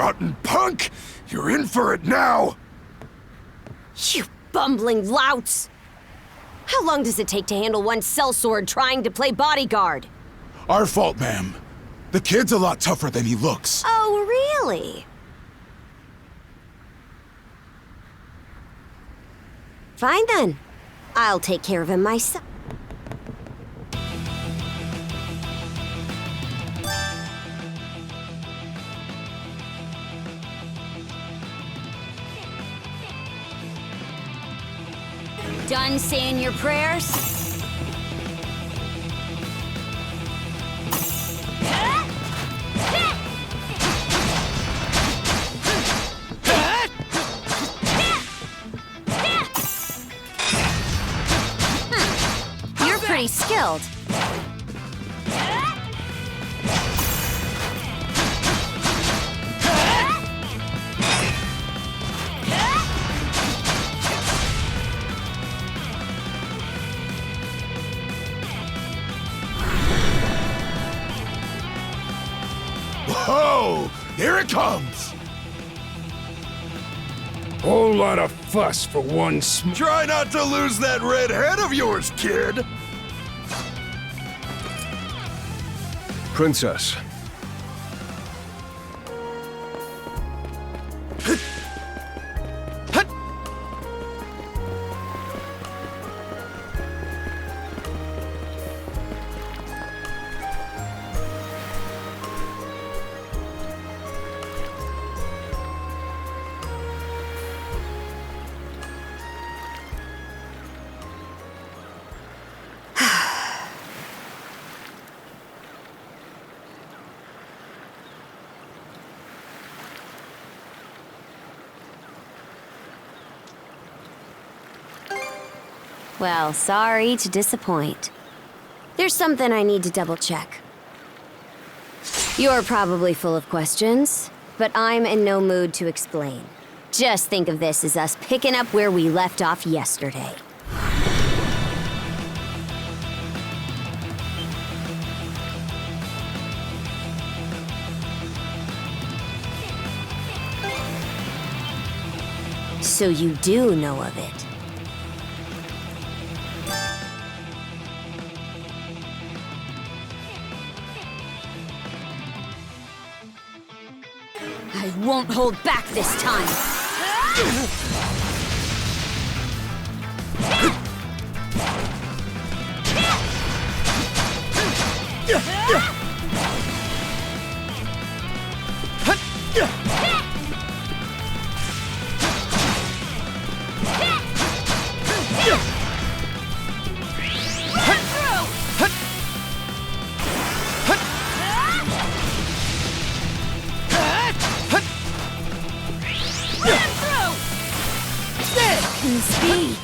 rotten punk! You're in for it now! You bumbling louts! How long does it take to handle one sellsword trying to play bodyguard? Our fault, ma'am. The kid's a lot tougher than he looks. Oh, really? Fine then. I'll take care of him myself. Done saying your prayers? You're pretty skilled. Whoa! Here it comes! Whole lot of fuss for one Try not to lose that red head of yours, kid! princess. Well, sorry to disappoint. There's something I need to double-check. You're probably full of questions, but I'm in no mood to explain. Just think of this as us picking up where we left off yesterday. So you do know of it. I won't hold back this time. Speed.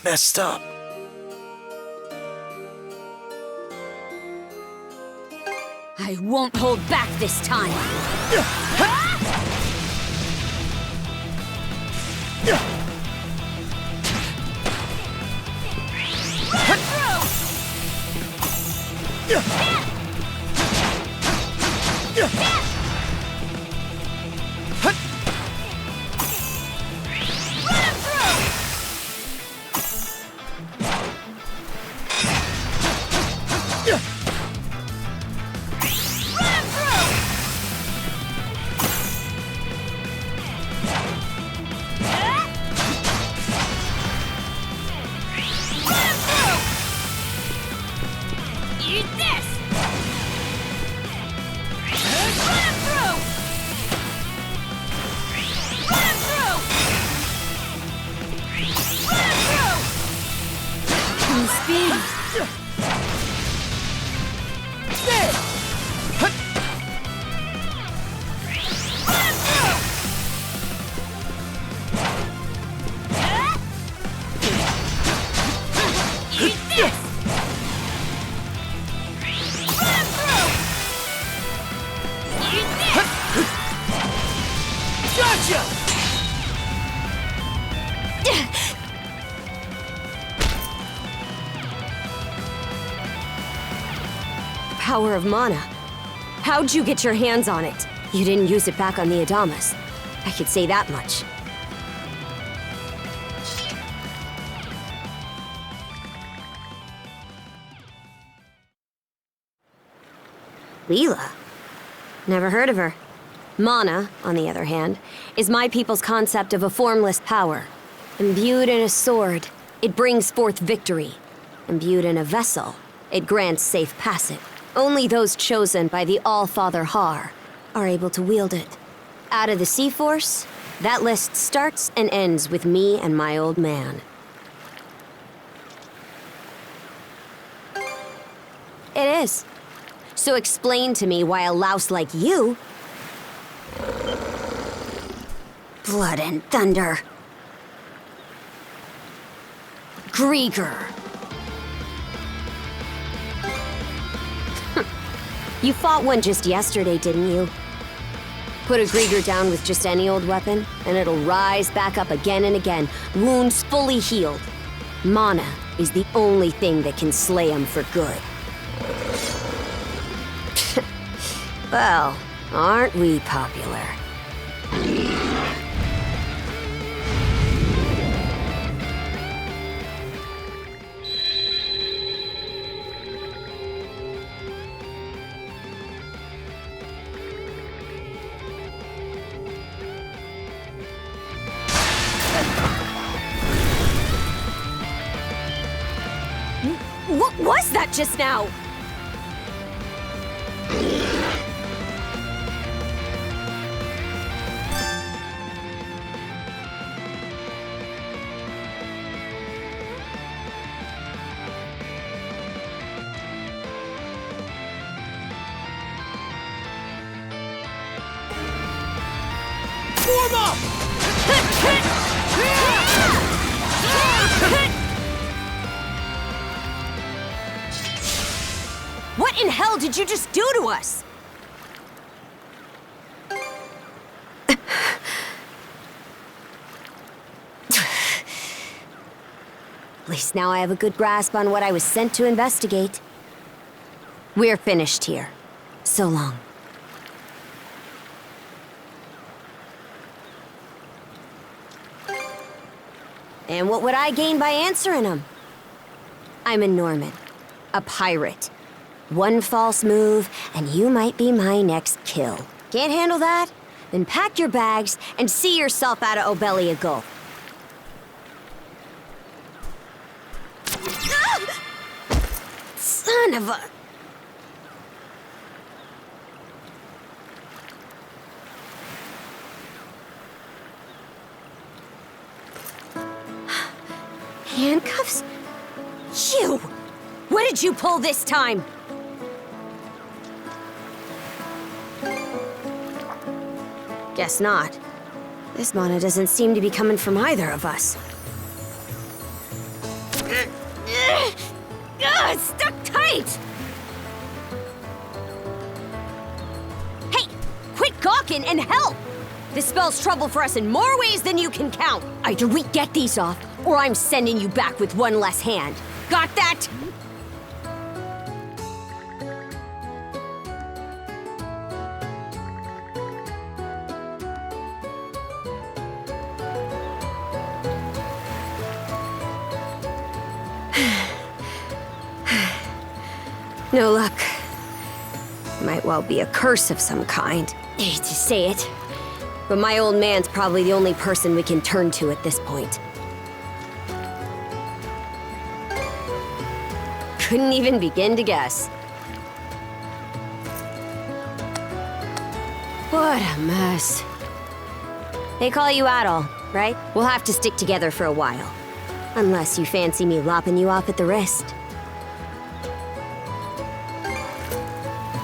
Messed up. I won't hold back this time. power of mana. How'd you get your hands on it? You didn't use it back on the Adamas. I could say that much. Leela? Never heard of her. Mana, on the other hand, is my people's concept of a formless power. Imbued in a sword, it brings forth victory. Imbued in a vessel, it grants safe passage. Only those chosen by the All-Father Har are able to wield it. Out of the Sea Force, that list starts and ends with me and my old man. It is. So explain to me why a louse like you... Blood and thunder. Griegr. You fought one just yesterday, didn't you? Put a Griegr down with just any old weapon, and it'll rise back up again and again, wounds fully healed. Mana is the only thing that can slay him for good. Well, aren't we popular? What was that just now? Form up! What in hell did you just do to us? At least now I have a good grasp on what I was sent to investigate. We're finished here. So long. And what would I gain by answering them? I'm a Norman, a pirate. One false move, and you might be my next kill. Can't handle that? Then pack your bags and see yourself out of Obelia Gulf. Ah! Son of a... Handcuffs? You! What did you pull this time? Guess not. This mana doesn't seem to be coming from either of us. It's stuck tight! Hey! Quit gawking and help! This spells trouble for us in more ways than you can count. Either we get these off, or I'm sending you back with one less hand. Got that? No luck. Might well be a curse of some kind. I hate to say it, but my old man's probably the only person we can turn to at this point. Couldn't even begin to guess. What a mess. They call you Adol, right? We'll have to stick together for a while. Unless you fancy me lopping you off at the wrist.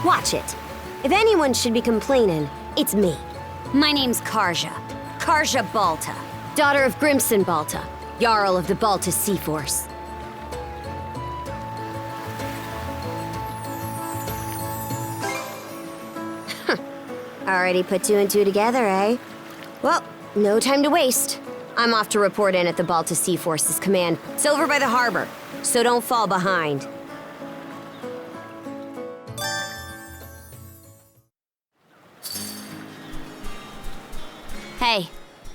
Watch it. If anyone should be complaining, it's me. My name's Karja. Karja Balta. Daughter of Grimson Balta, Jarl of the Balta Sea Force. Already put two and two together, eh? Well, no time to waste. I'm off to report in at the Balta Sea Force's command. It's over by the harbor, so don't fall behind. Hey,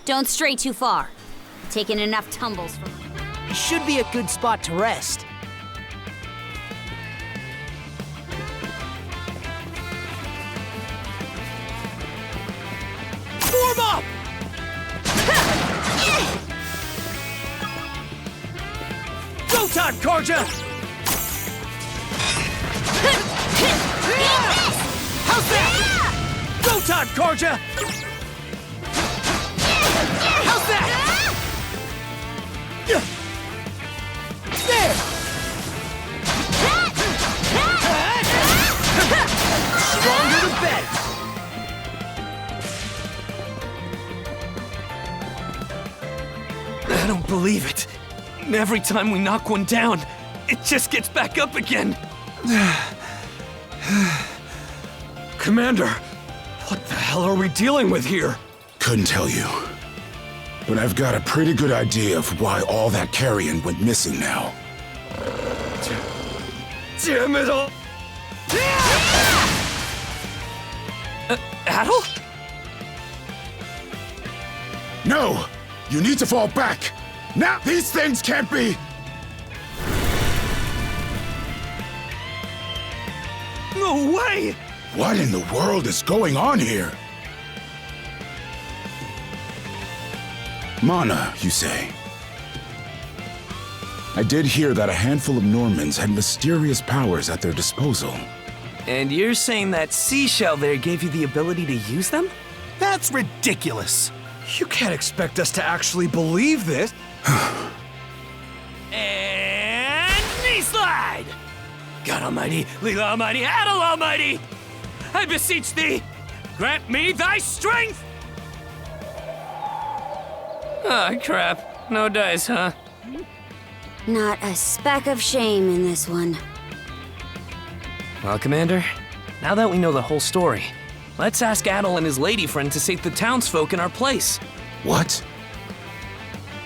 don't stray too far. Taking enough tumbles from... Should be a good spot to rest. Form up! Go time, Karja! How's that? Go time, Karja! How's that? There! Stronger the better! I don't believe it. Every time we knock one down, it just gets back up again. Commander, what the hell are we dealing with here? Couldn't tell you. But I've got a pretty good idea of why all that carrion went missing now. Damn it all! Adol? No! You need to fall back! Now, these things can't be! No way! What in the world is going on here? Mana, you say? I did hear that a handful of Normans had mysterious powers at their disposal. And you're saying that seashell there gave you the ability to use them? That's ridiculous. You can't expect us to actually believe this. And knee slide! God Almighty, Leela Almighty, Adol Almighty! I beseech thee, grant me thy strength! Ah, crap. No dice, huh? Not a speck of shame in this one. Well, Commander, now that we know the whole story, let's ask Adol and his lady friend to save the townsfolk in our place. What?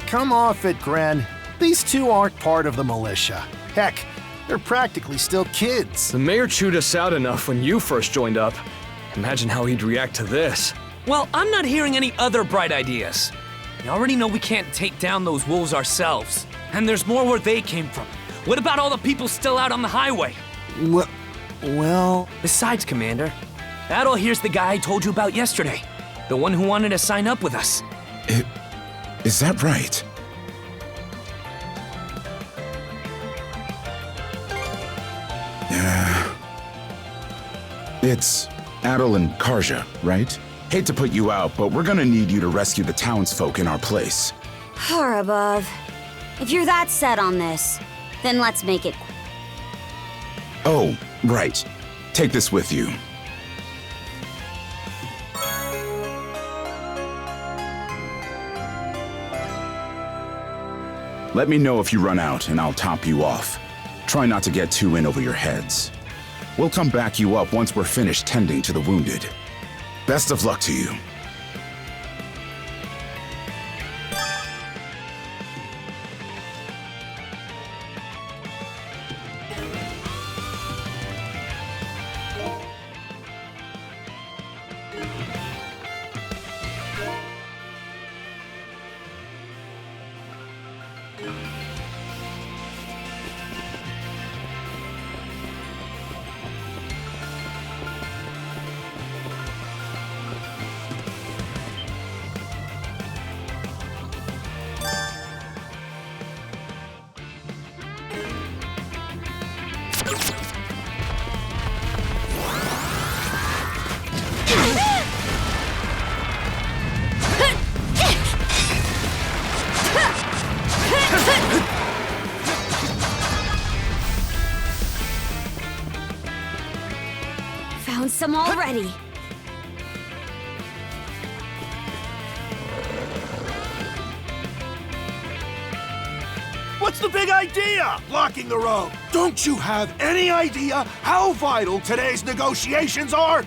Come off it, Gren. These two aren't part of the militia. Heck, they're practically still kids. The mayor chewed us out enough when you first joined up. Imagine how he'd react to this. Well, I'm not hearing any other bright ideas. We already know we can't take down those wolves ourselves. And there's more where they came from. What about all the people still out on the highway? Well... Besides, Commander, Adol here's the guy I told you about yesterday. The one who wanted to sign up with us. Is that right? It's Adol and Karja, right? Hate to put you out, but we're gonna need you to rescue the townsfolk in our place. Far above. If you're that set on this, then let's make it. Oh, right. Take this with you. Let me know if you run out, and I'll top you off. Try not to get too in over your heads. We'll come back you up once we're finished tending to the wounded. Best of luck to you. Found some already. What's the big idea? Blocking the road. Don't you have any idea how vital today's negotiations are?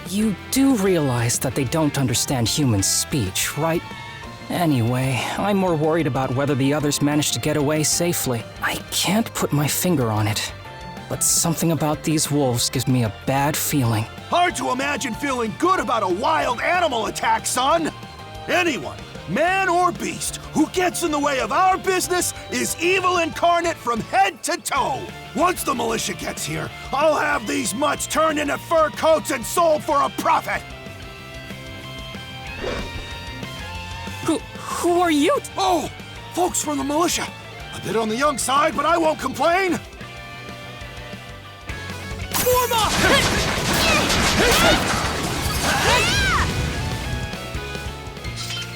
You do realize that they don't understand human speech, right? Anyway, I'm more worried about whether the others managed to get away safely. I can't put my finger on it, but something about these wolves gives me a bad feeling. Hard to imagine feeling good about a wild animal attack, son. Anyone, man or beast, who gets in the way of our business is evil incarnate from head to toe. Once the militia gets here, I'll have these mutts turned into fur coats and sold for a profit. Who are you? Oh, folks from the militia. A bit on the young side, but I won't complain. Form up!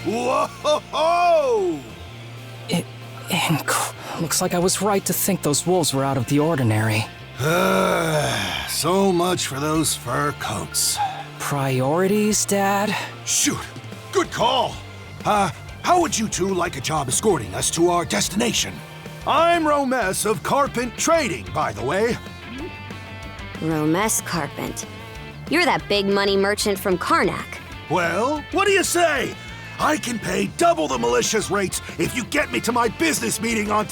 Whoa-ho-ho! Looks like I was right to think those wolves were out of the ordinary. So much for those fur coats. Priorities, Dad? Shoot, good call. How would you two like a job escorting us to our destination? I'm Romes of Carpent Trading, by the way. Romes Carpent. You're that big money merchant from Karnak. Well, what do you say? I can pay double the militia's rates if you get me to my business meeting on...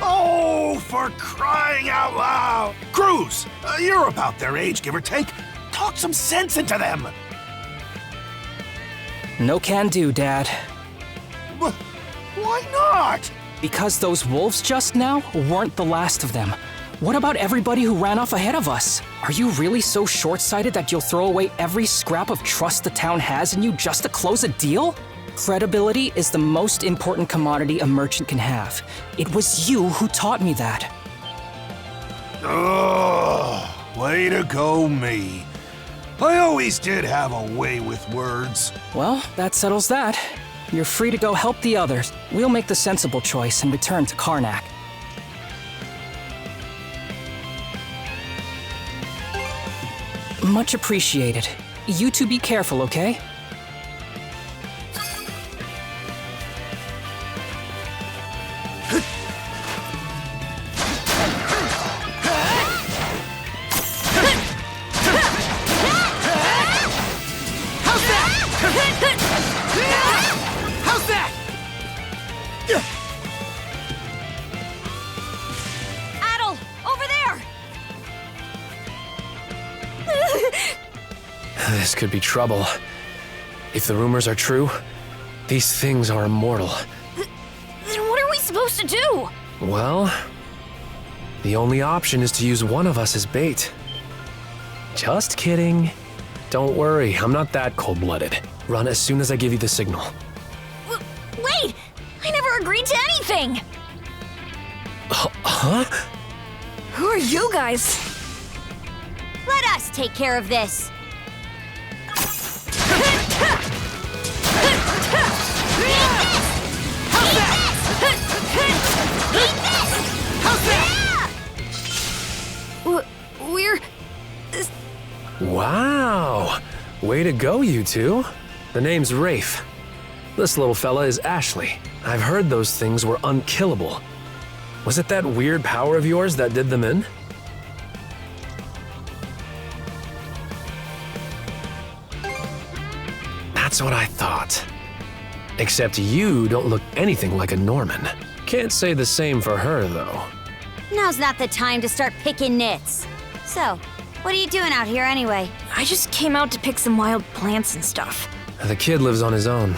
Oh, for crying out loud! Cruz, you're about their age, give or take. Talk some sense into them. No can do, Dad. Why not? Because those wolves just now weren't the last of them. What about everybody who ran off ahead of us? Are you really so short-sighted that you'll throw away every scrap of trust the town has in you just to close a deal? Credibility is the most important commodity a merchant can have. It was you who taught me that. Oh, way to go me. I always did have a way with words. Well, that settles that. You're free to go help the others. We'll make the sensible choice and return to Karnak. Much appreciated. You two be careful, okay? Adol, over there! This could be trouble. If the rumors are true, these things are immortal. Then what are we supposed to do? Well, the only option is to use one of us as bait. Just kidding. Don't worry, I'm not that cold-blooded. Run as soon as I give you the signal. Wait! I never agreed to anything! Huh? Who are you guys? Let us take care of this. We're... Wow! Way to go, you two. The name's Rafe. This little fella is Ashley. I've heard those things were unkillable. Was it that weird power of yours that did them in? That's what I thought. Except you don't look anything like a Norman. Can't say the same for her, though. Now's not the time to start picking nits. So, what are you doing out here anyway? I just came out to pick some wild plants and stuff. The kid lives on his own.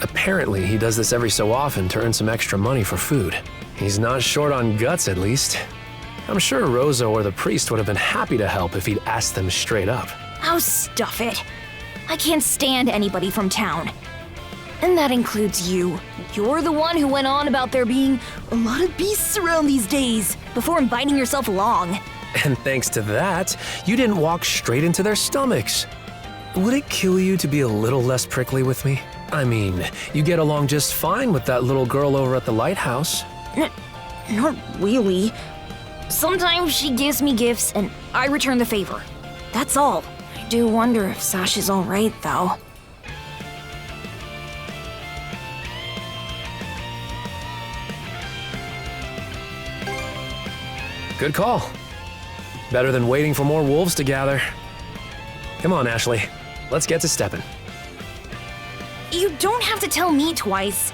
Apparently, he does this every so often to earn some extra money for food. He's not short on guts, at least. I'm sure Rosa or the priest would have been happy to help if he'd asked them straight up. Oh, stuff it. I can't stand anybody from town. And that includes you. You're the one who went on about there being a lot of beasts around these days, before inviting yourself along. And thanks to that, you didn't walk straight into their stomachs. Would it kill you to be a little less prickly with me? I mean, you get along just fine with that little girl over at the lighthouse. Not really. Sometimes she gives me gifts and I return the favor. That's all. I do wonder if Sash is all right, though. Good call. Better than waiting for more wolves to gather. Come on, Ashley. Let's get to stepping. You don't have to tell me twice.